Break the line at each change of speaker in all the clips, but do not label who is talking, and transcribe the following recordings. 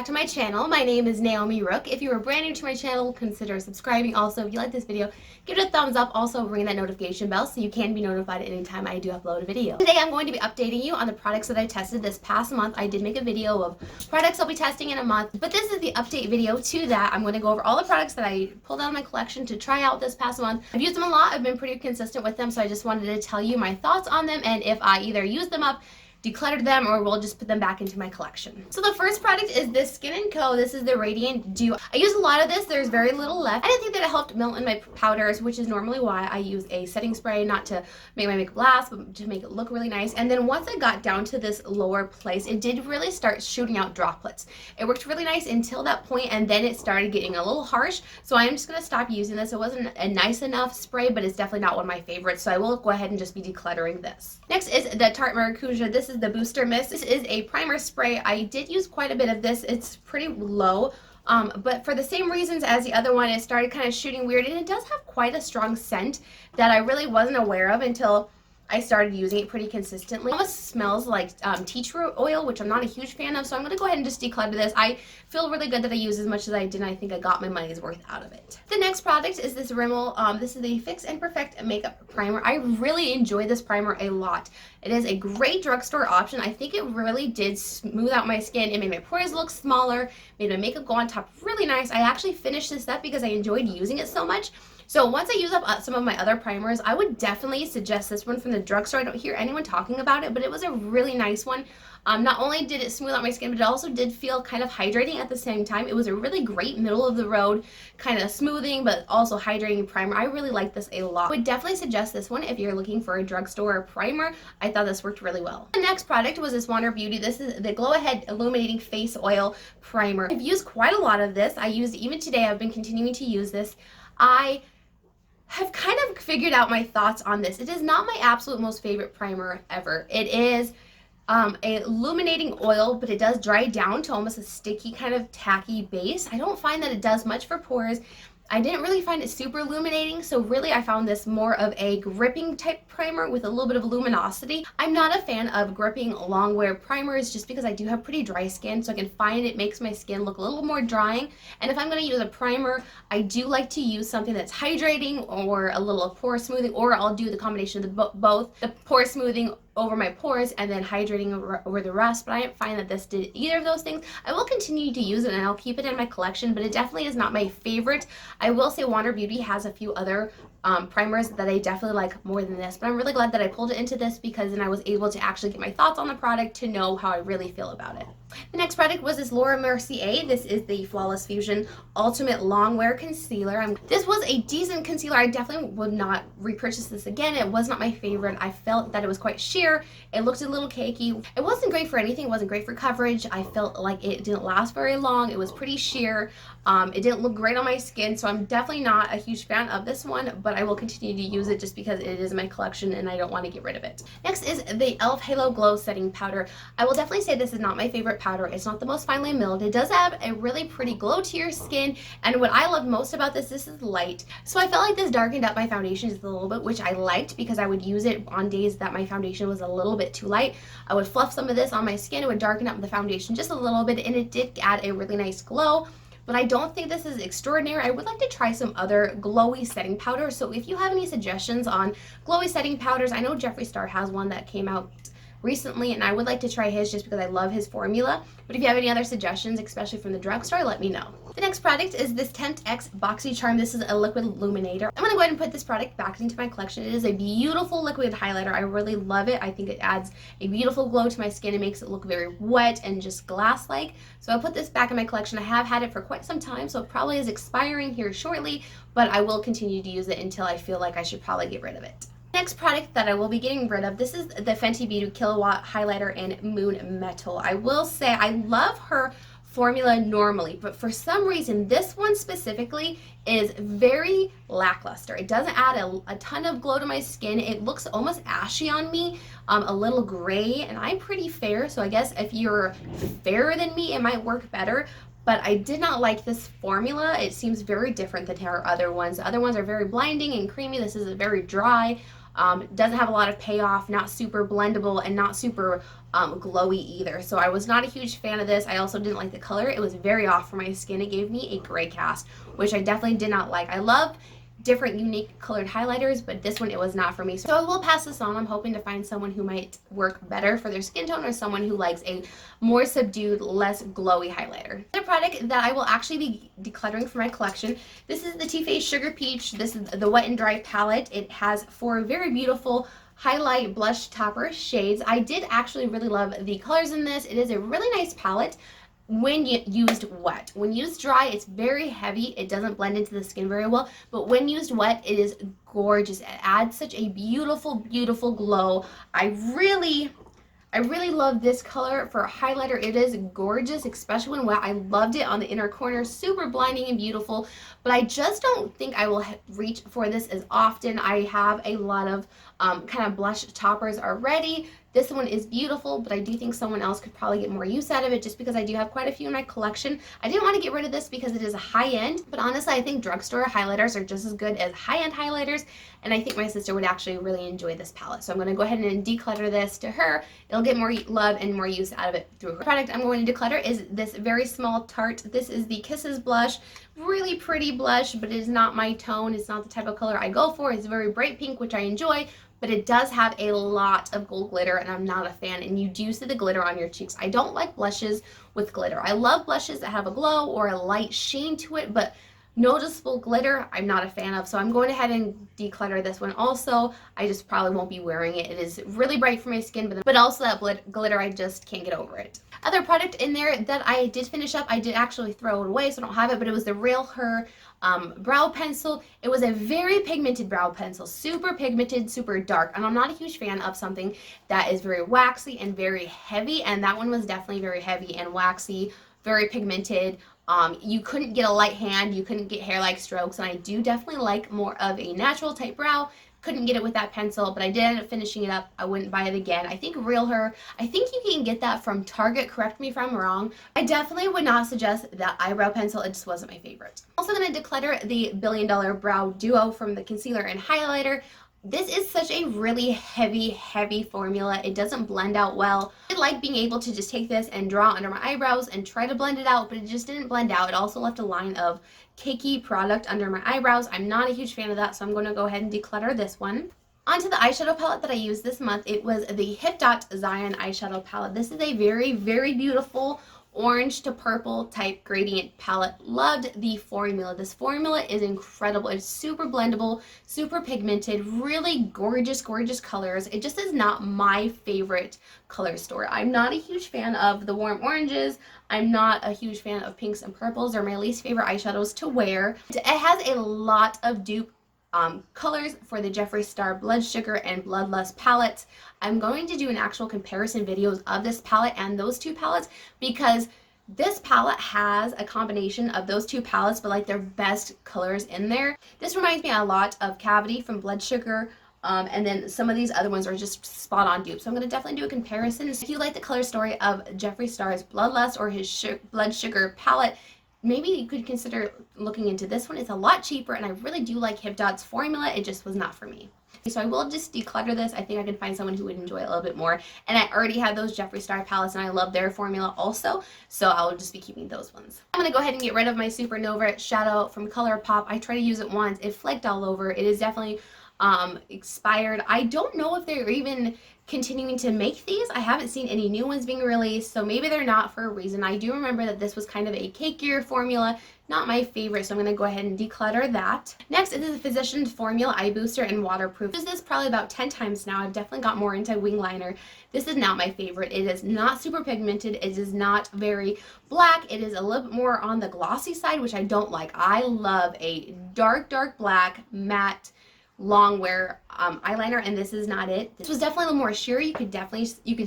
back to my channel. My name is Naomi Rook. If you are brand new to my channel, consider subscribing. Also, if you like this video, give it a thumbs up. Also, ring that notification bell so you can be notified anytime I do upload a video. Today, I'm going to be updating you on the products that I tested this past month. I did make a video of products I'll be testing in a month, but this is the update video to that. I'm going to go over all the products that I pulled out of my collection to try out this past month. I've used them a lot. I've been pretty consistent with them, so I just wanted to tell you my thoughts on them and if I either use them up, decluttered them, or we'll just put them back into my collection. So the first product is this Skin & Co. This is the Radiant Dew. I use a lot of this. There's very little left. I didn't think that it helped melt in my powders, which is normally why I use a setting spray, not to make my makeup last, but to make it look really nice. And then once I got down to this lower place, it did really start shooting out droplets. It worked really nice until that point, and then it started getting a little harsh. So I'm just gonna stop using this. It wasn't a nice enough spray, but it's definitely not one of my favorites. So I will go ahead and just be decluttering this. Next is the Tarte Maracuja. This is the Booster Mist. This is a primer spray. I did use quite a bit of this. It's pretty low, but for the same reasons as the other one, it started kind of shooting weird, and it does have quite a strong scent that I really wasn't aware of until I started using it pretty consistently. It almost smells like tea tree oil, which I'm not a huge fan of, so I'm going to go ahead and just declutter this. I feel really good that I used as much as I did, and I think I got my money's worth out of it. The next product is this Rimmel. This is the Fix and Perfect Makeup Primer. I really enjoy this primer a lot. It is a great drugstore option. I think it really did smooth out my skin. It made my pores look smaller, made my makeup go on top really nice. I actually finished this up because I enjoyed using it so much. So once I use up some of my other primers, I would definitely suggest this one from the drugstore. I don't hear anyone talking about it, but it was a really nice one. Not only did it smooth out my skin, but it also did feel kind of hydrating at the same time. It was a really great middle of the road, kind of smoothing, but also hydrating primer. I really like this a lot. I would definitely suggest this one if you're looking for a drugstore primer. I thought this worked really well. The next product was this Wander Beauty. This is the Glow Ahead Illuminating Face Oil Primer. I've used quite a lot of this. I used even today. I've been continuing to use this. I have kind of figured out my thoughts on this. It is not my absolute most favorite primer ever. It is a illuminating oil, but it does dry down to almost a sticky kind of tacky base. I don't find that it does much for pores. I didn't really find it super illuminating, so really I found this more of a gripping type primer with a little bit of luminosity. I'm not a fan of gripping long wear primers just because I do have pretty dry skin, so I can find it makes my skin look a little more drying. And if I'm going to use a primer, I do like to use something that's hydrating or a little pore smoothing, or I'll do the combination of both, the pore smoothing over my pores and then hydrating over the rest, but I didn't find that this did either of those things. I will continue to use it and I'll keep it in my collection, but it definitely is not my favorite. I will say Wander Beauty has a few other primers that I definitely like more than this, but I'm really glad that I pulled it into this because then I was able to actually get my thoughts on the product to know how I really feel about it. The next product was this Laura Mercier. This is the Flawless Fusion Ultimate Longwear Concealer. This was a decent concealer. I definitely would not repurchase this again. It was not my favorite. I felt that it was quite sheer. It looked a little cakey. It wasn't great for anything. It wasn't great for coverage. I felt like it didn't last very long. It was pretty sheer. It didn't look great on my skin, so I'm definitely not a huge fan of this one, but I will continue to use it just because it is in my collection and I don't want to get rid of it. Next is the e.l.f. Halo Glow Setting Powder. I will definitely say this is not my favorite powder. It's not the most finely milled. It does have a really pretty glow to your skin, and what I love most about this is light. So I felt like this darkened up my foundation just a little bit, which I liked because I would use it on days that my foundation was a little bit too light. I would fluff some of this on my skin. It would darken up the foundation just a little bit, and it did add a really nice glow. But I don't think this is extraordinary. I would like to try some other glowy setting powders. So if you have any suggestions on glowy setting powders, I know Jeffree Star has one that came out recently, and I would like to try his just because I love his formula. But if you have any other suggestions, especially from the drugstore, let me know. The next product is this Tempt X BoxyCharm. This is a liquid illuminator. I'm going to go ahead and put this product back into my collection. It is a beautiful liquid highlighter. I really love it. I think it adds a beautiful glow to my skin. It makes it look very wet and just glass-like. So I'll put this back in my collection. I have had it for quite some time, so it probably is expiring here shortly, but I will continue to use it until I feel like I should probably get rid of it. Next product that I will be getting rid of, this is the Fenty Beauty Kilowatt Highlighter in Moon Metal. I will say I love her formula normally, but for some reason this one specifically is very lackluster. It doesn't add a ton of glow to my skin. It looks almost ashy on me, a little gray, and I'm pretty fair, so I guess if you're fairer than me it might work better. But I did not like this formula. It seems very different than her other ones. The other ones are very blinding and creamy. This is very dry. Doesn't have a lot of payoff, not super blendable, and not super glowy either. So I was not a huge fan of this. I also didn't like the color. It was very off for my skin. It gave me a gray cast, which I definitely did not like. I love different unique colored highlighters, but this one, it was not for me. So I will pass this on. I'm hoping to find someone who might work better for their skin tone, or someone who likes a more subdued, less glowy highlighter. The product that I will actually be decluttering for my collection, this is the Too Faced Sugar Peach. This is the Wet and Dry palette. It has 4 very beautiful highlight blush topper shades. I did actually really love the colors in this. It is a really nice palette when used wet. When used dry, it's very heavy. It doesn't blend into the skin very well, but when used wet, it is gorgeous. It adds such a beautiful, beautiful glow. I really love this color for a highlighter. It is gorgeous, especially when wet. I loved it on the inner corner, super blinding and beautiful, but I just don't think I will reach for this as often. I have a lot of kind of blush toppers already. This one is beautiful, but I do think someone else could probably get more use out of it, just because I do have quite a few in my collection. I didn't want to get rid of this because it is a high-end, but honestly, I think drugstore highlighters are just as good as high-end highlighters, and I think my sister would actually really enjoy this palette. So I'm going to go ahead and declutter this to her. It'll get more love and more use out of it through her. The product I'm going to declutter is this very small Tarte. This is the Kisses blush. Really pretty blush, but it is not my tone. It's not the type of color I go for. It's very bright pink, which I enjoy, but it does have a lot of gold glitter, and I'm not a fan, and you do see the glitter on your cheeks. I don't like blushes with glitter. I love blushes that have a glow or a light sheen to it, but noticeable glitter, I'm not a fan of. So I'm going ahead and declutter this one also. I just probably won't be wearing it. It is really bright for my skin, but also that glitter, I just can't get over it. Other product in there that I did finish up, I did actually throw it away, so I don't have it, but it was the Real Her brow pencil. It was a very pigmented brow pencil, super pigmented, super dark, and I'm not a huge fan of something that is very waxy and very heavy, and that one was definitely very heavy and waxy, very pigmented. You couldn't get a light hand, you couldn't get hair-like strokes, and I do definitely like more of a natural type brow. Couldn't get it with that pencil, but I did end up finishing it up. I wouldn't buy it again. I think Real Her, I think you can get that from Target. Correct me if I'm wrong. I definitely would not suggest that eyebrow pencil. It just wasn't my favorite. Also going to declutter the Billion Dollar Brow Duo from the concealer and highlighter. This is such a really heavy formula. It doesn't blend out well. I like being able to just take this and draw under my eyebrows and try to blend it out, but it just didn't blend out. It also left a line of cakey product under my eyebrows. I'm not a huge fan of that, so I'm going to go ahead and declutter this one. Onto the eyeshadow palette that I used this month. It was the Hip Dot Zion eyeshadow palette. This is a very beautiful orange to purple type gradient palette. Loved the formula. This formula is incredible. It's super blendable, super pigmented, really gorgeous colors. It just is not my favorite color store. I'm not a huge fan of the warm oranges. I'm not a huge fan of pinks and purples. They're my least favorite eyeshadows to wear. It has a lot of dupe colors for the Jeffree Star Blood Sugar and Bloodlust palettes. I'm going to do an actual comparison videos of this palette and those two palettes, because this palette has a combination of those two palettes, but like their best colors in there. This reminds me a lot of Cavity from Blood Sugar, and then some of these other ones are just spot on dupes. So I'm going to definitely do a comparison. If you like the color story of Jeffree Star's Bloodlust or his Blood Sugar palette, maybe you could consider looking into this one. It's a lot cheaper, and I really do like Hip Dot's formula. It just was not for me. So I will just declutter this. I think I can find someone who would enjoy it a little bit more. And I already have those Jeffree Star palettes, and I love their formula also. So I'll just be keeping those ones. I'm going to go ahead and get rid of my Supernova shadow from ColourPop. I tried to use it once. It flaked all over. It is definitely expired. I don't know if they're even continuing to make these. I haven't seen any new ones being released, so maybe they're not for a reason. I do remember that this was kind of a cakier formula, not my favorite, so I'm going to go ahead and declutter that. Next is the Physicians Formula Eye Booster and Waterproof. I've used this probably about 10 times now. I've definitely got more into wing liner. This is not my favorite. It is not super pigmented. It is not very black. It is a little bit more on the glossy side, which I don't like. I love a dark black matte long wear eyeliner, and this is not it. This was definitely a little more sheer. You could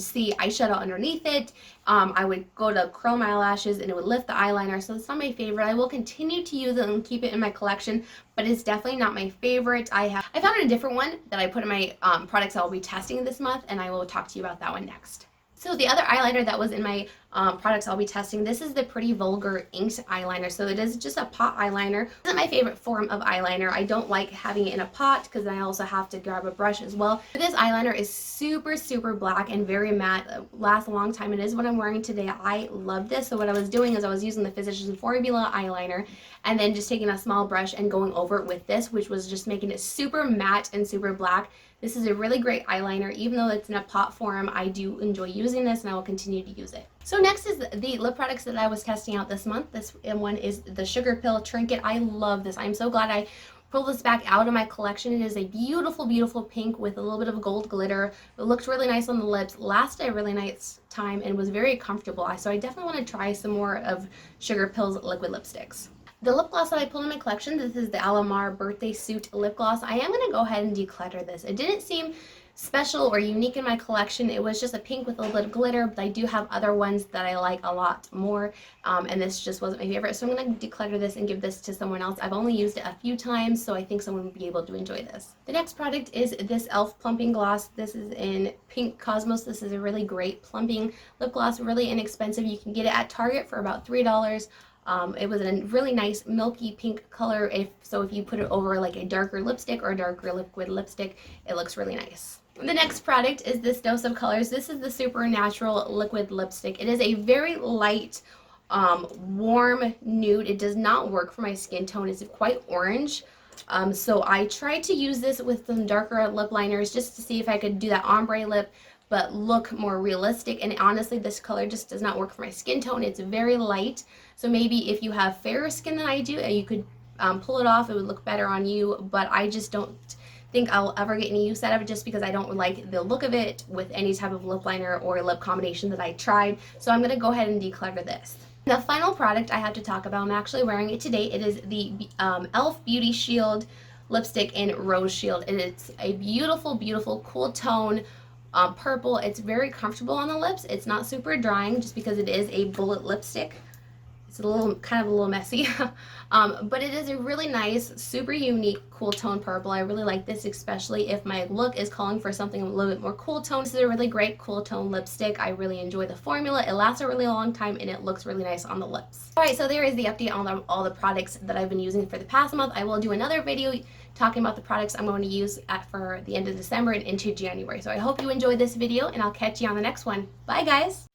see eyeshadow underneath it. I would go to curl my eyelashes and it would lift the eyeliner, so it's not my favorite. I will continue to use it and keep it in my collection, but it's definitely not my favorite. I found a different one that I put in my products I'll be testing this month, and I will talk to you about that one next. So the other eyeliner that was in my products I'll be testing. This is the Pretty Vulgar Inked Eyeliner. So it is just a pot eyeliner. This isn't my favorite form of eyeliner. I don't like having it in a pot because I also have to grab a brush as well. But this eyeliner is super, super black and very matte. It lasts a long time. It is what I'm wearing today. I love this. So what I was doing is I was using the Physicians Formula eyeliner and then just taking a small brush and going over it with this, which was just making it super matte and super black. This is a really great eyeliner. Even though it's in a pot form, I do enjoy using this and I will continue to use it. So next is the lip products that I was testing out this month. This one is the Sugar Pill Trinket. I love this. I'm so glad I pulled this back out of my collection. It is a beautiful, beautiful pink with a little bit of gold glitter. It looked really nice on the lips, lasted a really nice time, and was very comfortable. So I definitely want to try some more of Sugar Pill's liquid lipsticks. The lip gloss that I pulled in my collection, this is the Alomar Birthday Suit Lip Gloss. I am going to go ahead and declutter this. It didn't seem special or unique in my collection. It was just a pink with a little bit of glitter, but I do have other ones that I like a lot more, and this just wasn't my favorite. So I'm going to declutter this and give this to someone else. I've only used it a few times, so I think someone would be able to enjoy this. The next product is this e.l.f. Plumping Gloss. This is in Pink Cosmos. This is a really great plumping lip gloss, really inexpensive. You can get it at Target for about $3. It was a really nice milky pink color, so if you put it over like a darker lipstick or a darker liquid lipstick, it looks really nice. The next product is this Dose of Colors. This is the Supernatural Liquid Lipstick. It is a very light, warm nude. It does not work for my skin tone. It's quite orange. So I tried to use this with some darker lip liners just to see if I could do that ombre lip, but look more realistic. And honestly, this color just does not work for my skin tone. It's very light. So maybe if you have fairer skin than I do, you could pull it off. It would look better on you, but I just don't think I'll ever get any use out of it just because I don't like the look of it with any type of lip liner or lip combination that I tried. So I'm going to go ahead and declutter this. The final product I have to talk about, I'm actually wearing it today. It is the e.l.f. Beauty Shield lipstick in Rose Shield. And it's a beautiful, beautiful cool tone purple. It's very comfortable on the lips. It's not super drying just because it is a bullet lipstick. It's a little, kind of a little messy, but it is a really nice, super unique, cool tone purple. I really like this, especially if my look is calling for something a little bit more cool tone. This is a really great cool tone lipstick. I really enjoy the formula. It lasts a really long time and it looks really nice on the lips. Alright, so there is the update on all the products that I've been using for the past month. I will do another video talking about the products I'm going to use for the end of December and into January. So I hope you enjoyed this video and I'll catch you on the next one. Bye guys!